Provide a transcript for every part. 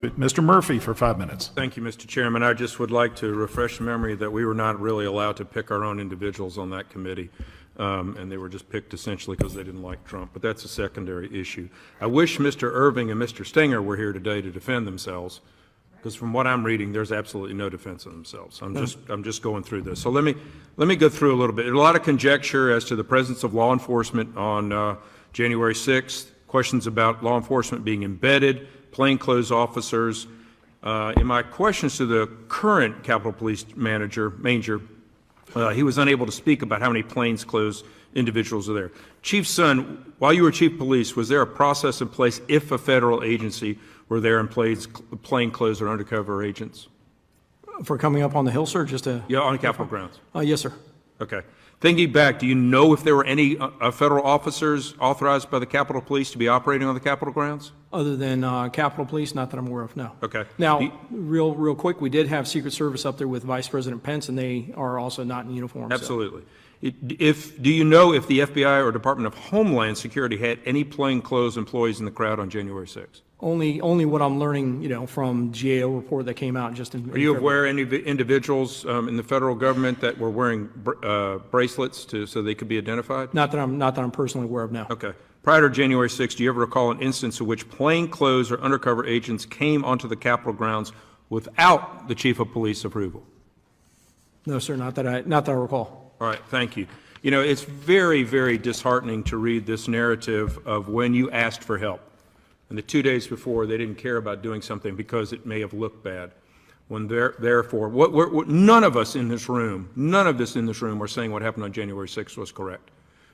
Mr. Murphy for 5 minutes. Thank you, Mr. Chairman. I just would like to refresh memory that we were not really allowed to pick our own individuals on that committee, and they were just picked essentially because they didn't like Trump. But that's a secondary issue. I wish Mr. Irving and Mr. Stenger were here today to defend themselves, because from what I'm reading, there's absolutely no defense of themselves. I'm just going through this. So let me go through a little bit. There's a lot of conjecture as to the presence of law enforcement on January 6th. Questions about law enforcement being embedded, plainclothes officers. In my questions to the current Capitol Police Manager, Manger, he was unable to speak about how many plainclothes individuals are there. Chief Sun, while you were Chief of Police, was there a process in place if a federal agency were there in plainclothes or undercover agents? For coming up on the Hill, sir? Yeah, on Capitol grounds. Yes, sir. Okay. Thinking back, do you know if there were any federal officers authorized by the Capitol Police to be operating on the Capitol grounds? Other than Capitol Police, not that I'm aware of, no. Okay. Now, real quick, we did have Secret Service up there with Vice President Pence, and they are also not in uniform. Absolutely. Do you know if the FBI or Department of Homeland Security had any plainclothes employees in the crowd on January 6th? Only what I'm learning, from GAO report that came out just in. Are you aware of any individuals in the federal government that were wearing bracelets so they could be identified? Not that I'm personally aware of now. Okay. Prior to January 6th, do you ever recall an instance in which plainclothes or undercover agents came onto the Capitol grounds without the Chief of Police approval? No, sir. Not that I recall. All right. Thank you. It's very, very disheartening to read this narrative of when you asked for help, and the 2 days before they didn't care about doing something because it may have looked bad. When therefore, none of us in this room are saying what happened on January 6th was correct.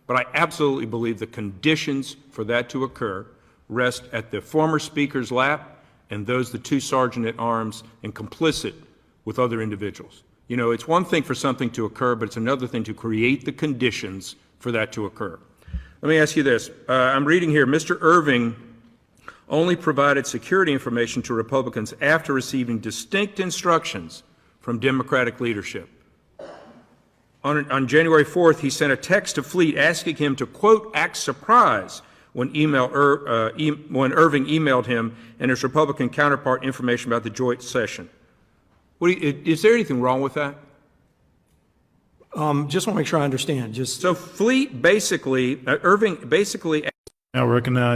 But I absolutely believe the conditions for that to occur rest at the former Speaker's lap and the two sergeant-at-arms and complicit with other individuals. It's one thing for something to occur, but it's another thing to create the conditions for that to occur. Let me ask you this. I'm reading here, Mr. Irving only provided security information to Republicans after receiving distinct instructions from Democratic leadership. On January 4th, he sent a text to Fleet asking him to, quote, act surprised when Irving emailed him and his Republican counterpart information about the joint session. Is there anything wrong with that? Just want to make sure I understand. So Fleet Irving basically. Now recognize